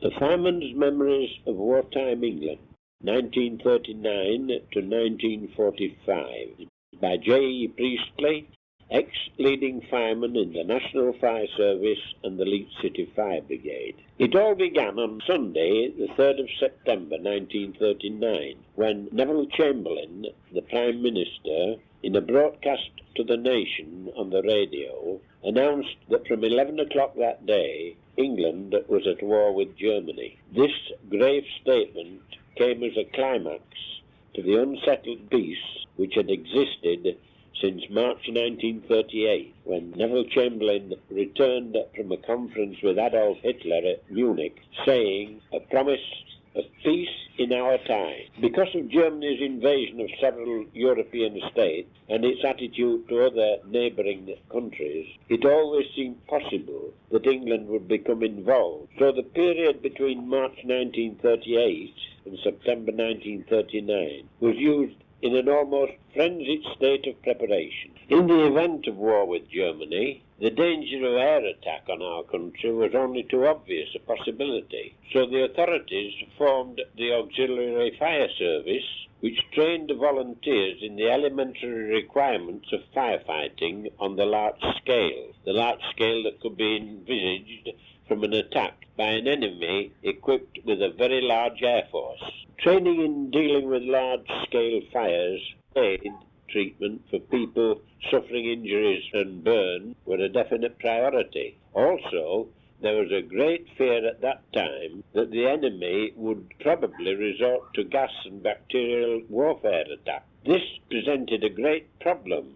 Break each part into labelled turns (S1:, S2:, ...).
S1: A Fireman's Memories of Wartime England, 1939 to 1945, by J. E. Priestley, ex-leading fireman in the National Fire Service and the Leeds City Fire Brigade. It all began on Sunday, the 3rd of September 1939, when Neville Chamberlain, the Prime Minister, in a broadcast to the nation on the radio, announced that from 11 o'clock that day, England was at war with Germany. This grave statement came as a climax to the unsettled peace which had existed since March 1938, when Neville Chamberlain returned from a conference with Adolf Hitler at Munich, saying, "A promise of peace in our time." Because of Germany's invasion of several European states and its attitude to other neighbouring countries, it always seemed possible that England would become involved. So the period between March 1938 and September 1939 was used in an almost frenzied state of preparation. In the event of war with Germany, the danger of air attack on our country was only too obvious a possibility. So the authorities formed the Auxiliary Fire Service, which trained the volunteers in the elementary requirements of firefighting on the large scale that could be envisaged from an attack by an enemy equipped with a very large air force. Training in dealing with large-scale fires, aid treatment for people suffering injuries and burn were a definite priority. Also, there was a great fear at that time that the enemy would probably resort to gas and bacterial warfare attacks. This presented a great problem,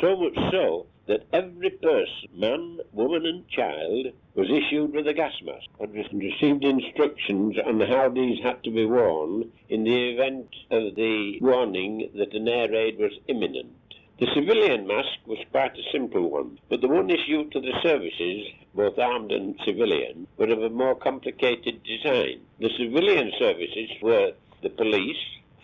S1: so much so that every person, man, woman and child, was issued with a gas mask and received instructions on how these had to be worn in the event of the warning that an air raid was imminent. The civilian mask was quite a simple one, but the one issued to the services, both armed and civilian, were of a more complicated design. The civilian services were the police,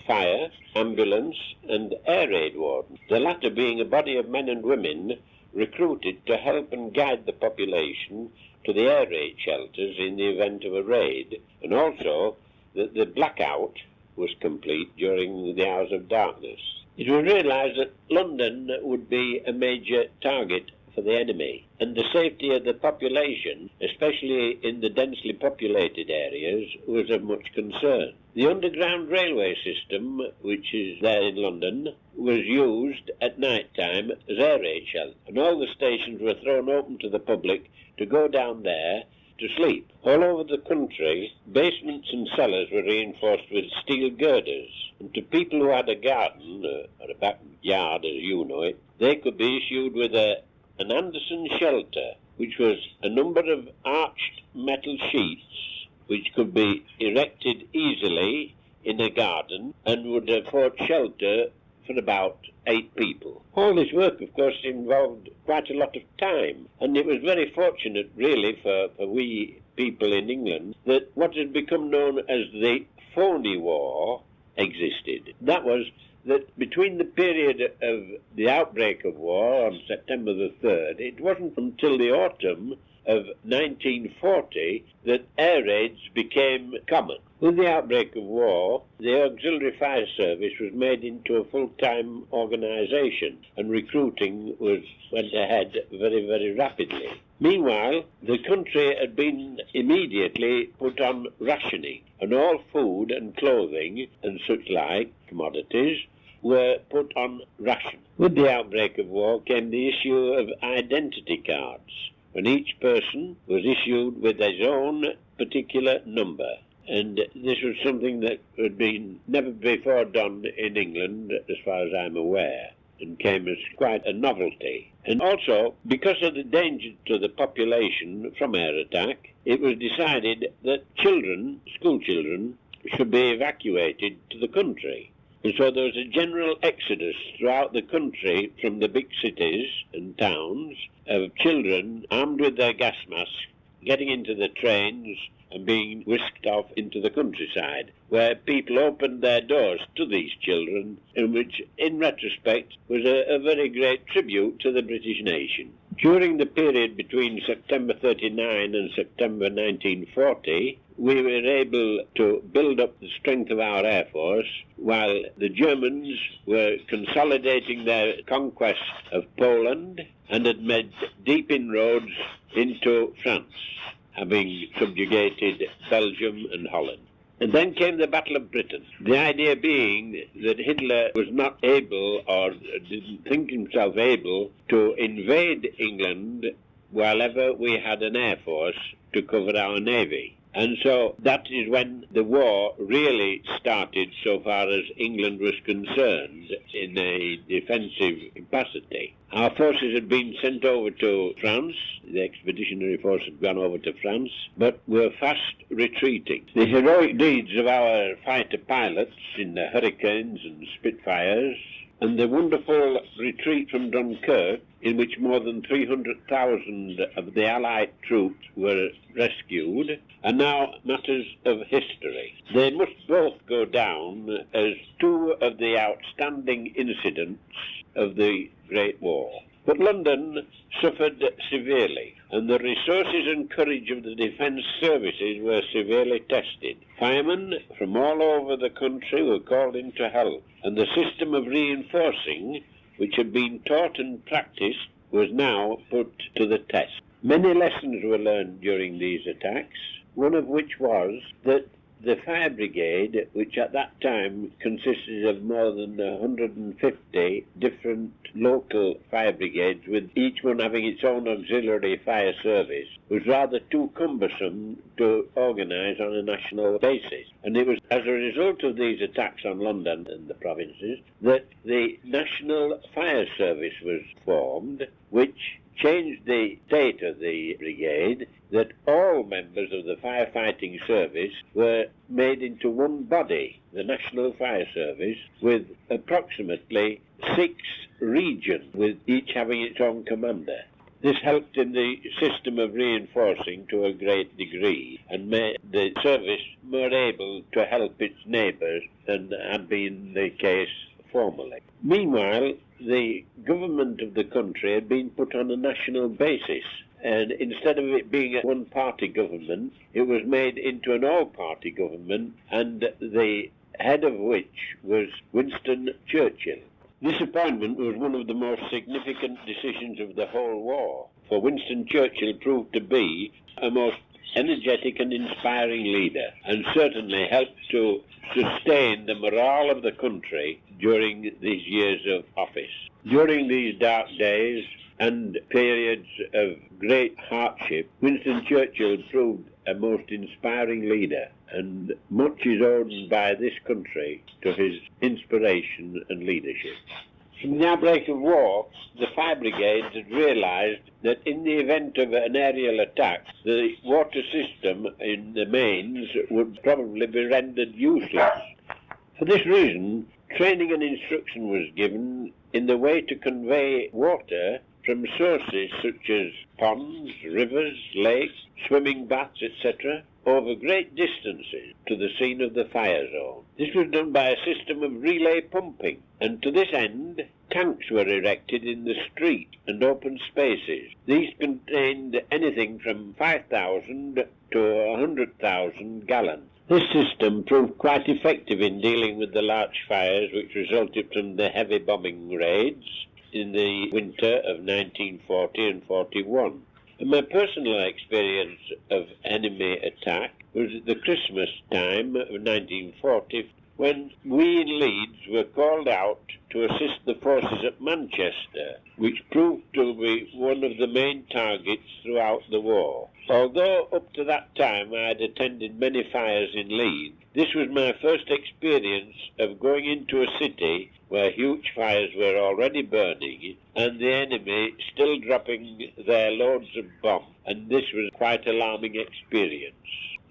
S1: fire, ambulance and air raid wardens, the latter being a body of men and women recruited to help and guide the population to the air raid shelters in the event of a raid, and also that the blackout was complete during the hours of darkness. It was realised that London would be a major target for the enemy, and the safety of the population, especially in the densely populated areas, was of much concern. The underground railway system, which is there in London, was used at night time as air raid shelter, and all the stations were thrown open to the public to go down there to sleep. All over the country, basements and cellars were reinforced with steel girders, and to people who had a garden, or a backyard as you know it, they could be issued with an Anderson shelter, which was a number of arched metal sheets which could be erected easily in a garden and would afford shelter for about 8 people. All this work, of course, involved quite a lot of time, and it was very fortunate, really, for we people in England, that what had become known as the phony war existed. That was that between the period of the outbreak of war on September the 3rd, it wasn't until the autumn of 1940 that air raids became common. With the outbreak of war, the Auxiliary Fire Service was made into a full-time organisation, and recruiting went ahead very, very rapidly. Meanwhile, the country had been immediately put on rationing, and all food and clothing and such like commodities were put on ration. With the outbreak of war came the issue of identity cards, when each person was issued with his own particular number. And this was something that had been never before done in England, as far as I'm aware, and came as quite a novelty. And also, because of the danger to the population from air attack, it was decided that school children, should be evacuated to the country. And so there was a general exodus throughout the country from the big cities and towns of children armed with their gas masks getting into the trains and being whisked off into the countryside, where people opened their doors to these children, and which, in retrospect, was a very great tribute to the British nation. During the period between September 39 and September 1940, we were able to build up the strength of our air force while the Germans were consolidating their conquest of Poland and had made deep inroads into France, having subjugated Belgium and Holland. And then came the Battle of Britain, the idea being that Hitler was not able, or didn't think himself able, to invade England while ever we had an air force to cover our navy. And so that is when the war really started so far as England was concerned in a defensive capacity. Our forces had been sent over to France, the expeditionary force had gone over to France, but were fast retreating. The heroic deeds of our fighter pilots in the Hurricanes and Spitfires, and the wonderful retreat from Dunkirk, in which more than 300,000 of the Allied troops were rescued, are now matters of history. They must both go down as two of the outstanding incidents of the Great War. But London suffered severely, and the resources and courage of the defence services were severely tested. Firemen from all over the country were called in to help, and the system of reinforcing, which had been taught and practised, was now put to the test. Many lessons were learned during these attacks, one of which was that the fire brigade, which at that time consisted of more than 150 different local fire brigades, with each one having its own auxiliary fire service, was rather too cumbersome to organise on a national basis. And it was as a result of these attacks on London and the provinces that the National Fire Service was formed, which changed the state of the brigade, that all members of the firefighting service were made into one body, the National Fire Service, with approximately 6 regions, with each having its own commander. This helped in the system of reinforcing to a great degree and made the service more able to help its neighbours than had been the case formerly. Meanwhile, the government of the country had been put on a national basis, and instead of it being a one-party government, it was made into an all-party government, and the head of which was Winston Churchill. This appointment was one of the most significant decisions of the whole war, for Winston Churchill proved to be a most energetic and inspiring leader, and certainly helped to sustain the morale of the country during these years of office. During these dark days and periods of great hardship, Winston Churchill proved a most inspiring leader, and much is owed by this country to his inspiration and leadership. From the outbreak of war, the fire brigades had realised that in the event of an aerial attack, the water system in the mains would probably be rendered useless. For this reason, training and instruction was given in the way to convey water from sources such as ponds, rivers, lakes, swimming baths, etc., over great distances to the scene of the fire zone. This was done by a system of relay pumping, and to this end, tanks were erected in the street and open spaces. These contained anything from 5,000 to 100,000 gallons. This system proved quite effective in dealing with the large fires which resulted from the heavy bombing raids in the winter of 1940 and 41. And my personal experience of enemy attack was at the Christmas time of 1940, when we in Leeds were called out to assist the forces at Manchester, which proved to be one of the main targets throughout the war. Although up to that time I had attended many fires in Leeds, this was my first experience of going into a city where huge fires were already burning and the enemy still dropping their loads of bombs, and this was quite an alarming experience.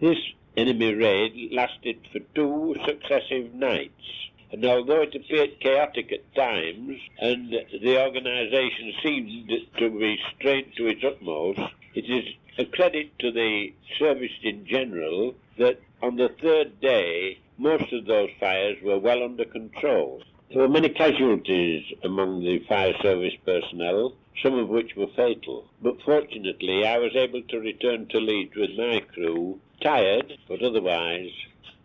S1: This enemy raid lasted for 2 successive nights, and although it appeared chaotic at times and the organisation seemed to be strained to its utmost, it is a credit to the service in general that on the 3rd day most of those fires were well under control. There were many casualties among the fire service personnel, some of which were fatal, but fortunately I was able to return to Leeds with my crew tired, but otherwise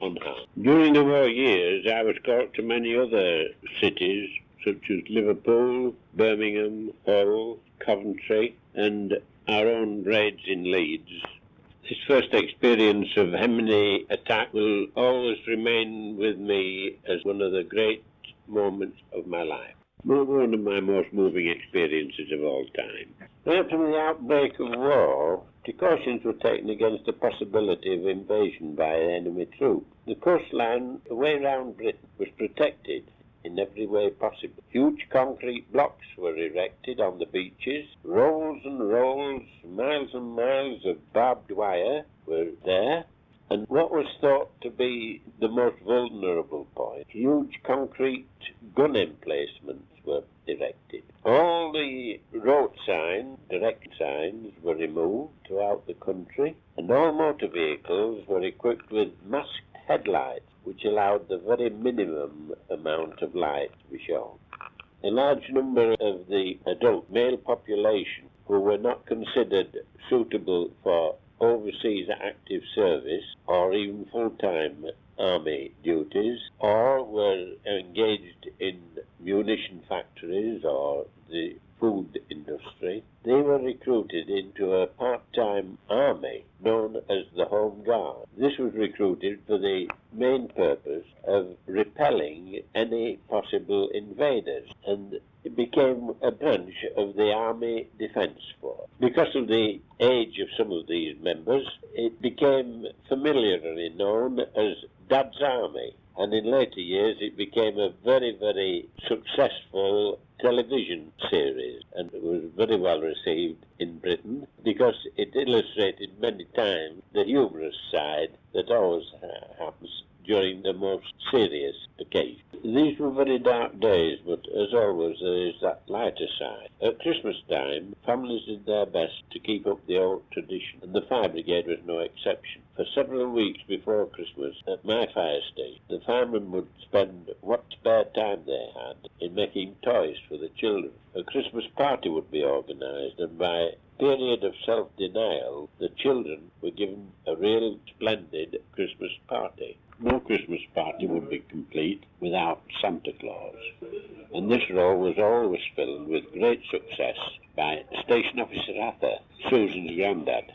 S1: unharmed. During the war years, I was called to many other cities, such as Liverpool, Birmingham, Hull, Coventry, and our own raids in Leeds. This first experience of Hemini attack will always remain with me as one of the great moments of my life. One of my most moving experiences of all time. Right from the outbreak of war, precautions were taken against the possibility of invasion by enemy troops. The coastline away round Britain was protected in every way possible. Huge concrete blocks were erected on the beaches. Rolls and rolls, miles and miles of barbed wire were there. And what was thought to be the most vulnerable point, huge concrete gun emplacements were erected. All the road signs, direct signs, were removed throughout the country, and all motor vehicles were equipped with masked headlights, which allowed the very minimum amount of light to be shown. A large number of the adult male population who were not considered suitable for overseas active service or even full-time army duties, or were engaged in munition factories or the food industry, they were recruited into a part-time army known as the Home Guard. This was recruited for the main purpose of repelling any possible invaders, and it became a branch of the Army Defence Force. Because of the age of some of these members, it became familiarly known as Dad's Army, and in later years it became a very, very successful television series, and it was very well received in Britain because it illustrated many times the humorous side that always happens during the most serious occasion. These were very dark days, but as always there is that lighter side. At Christmas time, families did their best to keep up the old tradition, and the fire brigade was no exception. For several weeks before Christmas, at my fire station, the firemen would spend what spare time they had in making toys for the children. A Christmas party would be organised, and by a period of self-denial, the children were given a real splendid Christmas party. No Christmas party would be complete without Santa Claus, and this role was always filled with great success by Station Officer Arthur, Susan's granddad,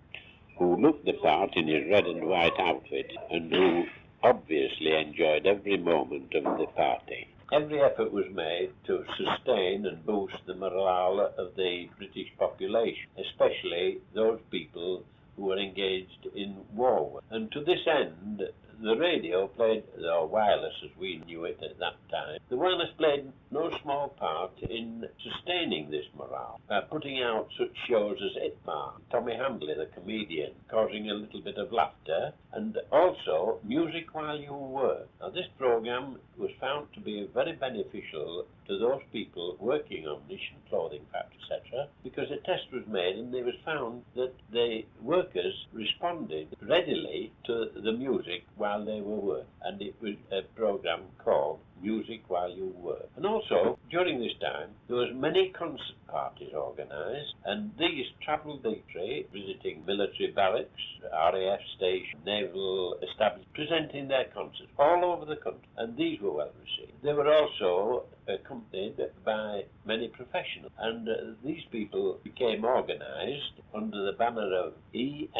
S1: who looked the part in his red and white outfit and who obviously enjoyed every moment of the party. Every effort was made to sustain and boost the morale of the British population, especially those people who were engaged in war. And to this end, the radio played, or wireless as we knew it at that time, the wireless played no small part in sustaining this morale by putting out such shows as Itmar, Tommy Hambley, the comedian, causing a little bit of laughter, and also Music While You Work. Now this program was found to be very beneficial to those people working on mission clothing factories, etc., because a test was made and it was found that the workers responded readily to the music while they were working, and it was a program called Music While You Work. And also, during this time, there was many concert parties organised, and these travelled the country, visiting military barracks, RAF stations, naval establishments, presenting their concerts all over the country, and these were well received. They were also accompanied by many professionals, and these people became organised under the banner of ENSA.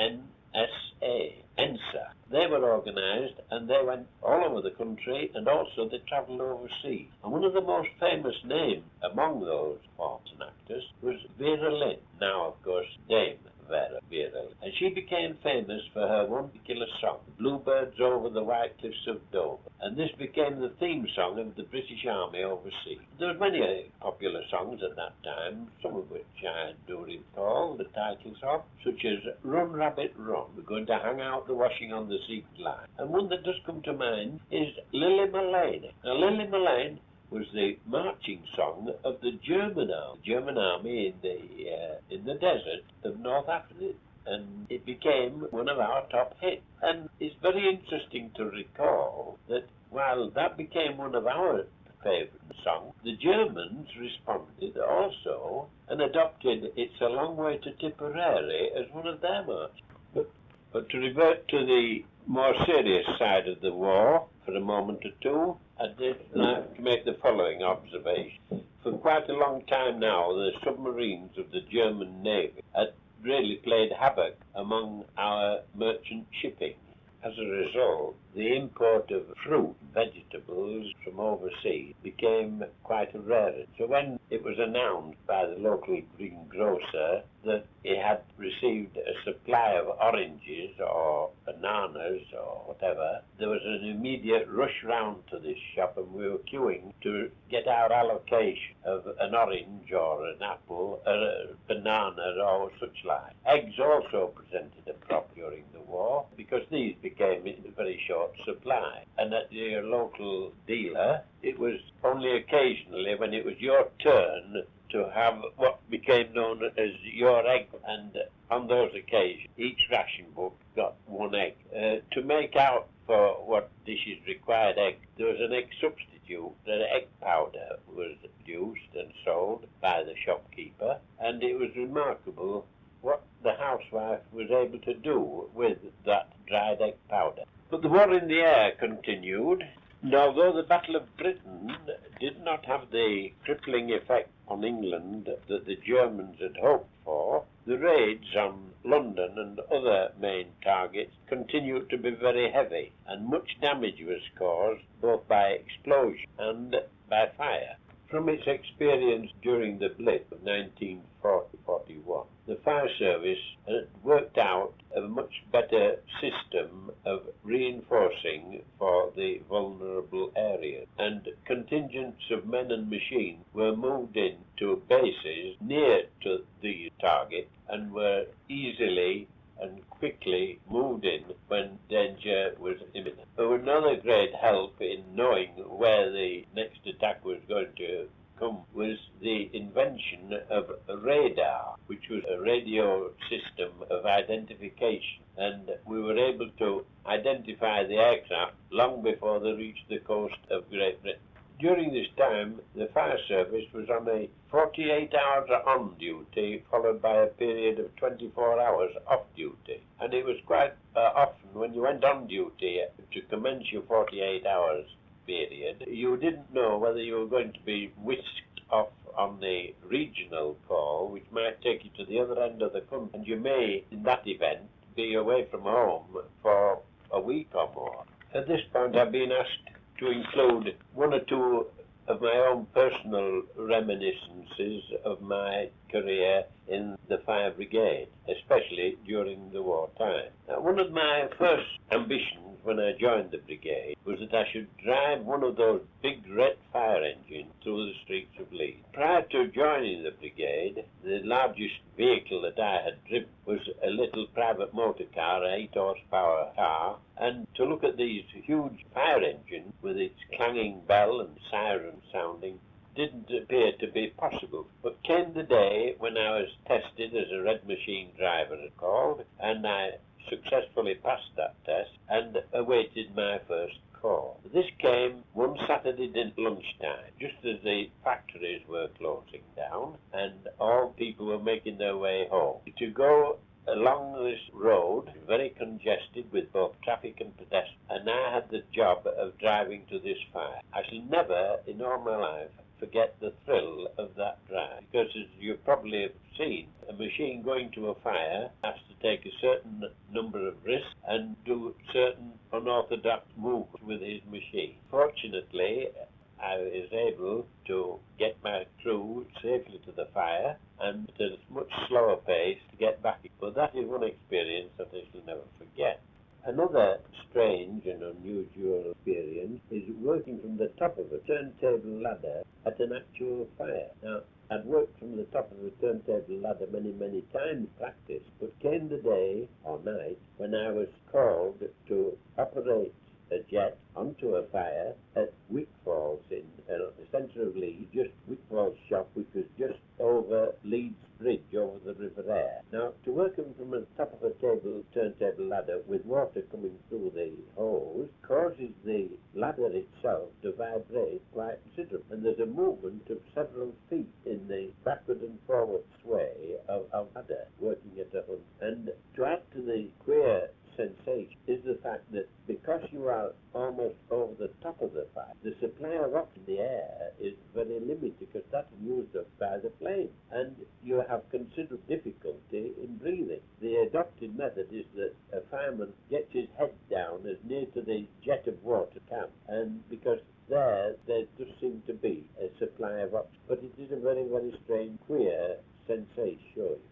S1: They were organised and they went all over the country, and also they travelled overseas. And one of the most famous names among those artists and actors was Vera Lynn, now of course Dame Vera Lynn. And she became famous for her one particular song, Bluebirds Over the White Cliffs of Dover. And this became the theme song of the British Army overseas. There were many popular songs at that time, some of which I do recall the titles of, such as Run Rabbit Run, We're Going to Hang Out the Washing on the Secret Line. And one that does come to mind is Lily Marlene. Now Lily Marlene was the marching song of the German army in the desert of North Africa, and it became one of our top hits. And it's very interesting to recall that while that became one of our favourite songs, the Germans responded also and adopted It's a Long Way to Tipperary as one of their marches. But But to revert to the more serious side of the war for a moment or two, I'd like to make the following observation. For quite a long time now, the submarines of the German Navy had really played havoc among our merchant shipping. As a result, the import of fruit and vegetables from overseas became quite a rarity. So when it was announced by the local greengrocer that he had received a supply of oranges or bananas or whatever, there was an immediate rush round to this shop, and we were queuing to get our allocation of an orange or an apple, a banana or such like. Eggs also presented a problem during the war because these became in very short supply. And at your local dealer, it was only occasionally when it was your turn to have what became known as your egg, and on those occasions each ration book got one egg. To make out for what dishes required egg, there was an egg substitute. The egg powder was produced and sold by the shopkeeper, and it was remarkable what the housewife was able to do with that dried egg powder. But the war in the air continued, and although the Battle of Britain did not have the crippling effect on England that the Germans had hoped for, the raids on London and other main targets continued to be very heavy, and much damage was caused both by explosion and by fire. From its experience during the Blitz of 1940-41, the fire service had worked out a much better system of reinforcing for the vulnerable areas, and contingents of men and machines were moved in to bases near to the target and were easily and quickly moved in when danger was imminent. But another great help in knowing where the next attack was going to come was the invention of radar, which was a radio system of identification, and we were able to identify the aircraft long before they reached the coast of Great Britain. During this time, the fire service was on a 48 hours on duty, followed by a period of 24 hours off duty. And it was quite often when you went on duty to commence your 48 hours period, you didn't know whether you were going to be whisked off on the regional call, which might take you to the other end of the country, and you may, in that event, be away from home for a week or more. At this point, I've been asked to include one or two of my own personal reminiscences of my career in the fire brigade, especially during the wartime. Now, one of my first ambitions when I joined the brigade was that I should drive one of those big red fire engines through the streets of Leeds. Prior to joining the brigade, the largest vehicle that I had driven was a little private motor car, an 8-horsepower car, and to look at these huge fire engines with its clanging bell and siren sounding didn't appear to be possible. But came the day when I was tested as a red machine driver, it's called, and I successfully passed that test and awaited my first call. This came one Saturday lunchtime, just as the factories were closing down and all people were making their way home. To go along this road, very congested with both traffic and pedestrians, and I had the job of driving to this fire. I shall never in all my life forget the thrill of that drive, because as you probably have seen, a machine going to a fire has to take a certain number of risks and do certain unorthodox moves with his machine. Fortunately, I was able to get my crew safely to the fire and at a much slower pace to get back. But that is one experience that I shall never forget. Another strange and unusual experience is working from the top of a turntable ladder at an actual fire. Now, I'd worked from the top of a turntable ladder many, many times, practice, but came the day or night when I was called to operate a jet onto a fire at Wickfalls in the centre of Leeds, just Wickfalls shop, which was just over Leeds Bridge over the River Aire. Now, to work them from the top of a turntable ladder with water coming through the hose causes the ladder itself to vibrate quite considerably, and there's a movement of several feet in the backward and forward sway of ladder working at 100. And to add to the queer sensation is the fact that because you are almost over the top of the fire, the supply of oxygen in the air is very limited because that's used up by the flame, and you have considerable difficulty in breathing. The adopted method is that a fireman gets his head down as near to the jet of water can, and because there does seem to be a supply of oxygen, but it is a very, very strange, queer sensation.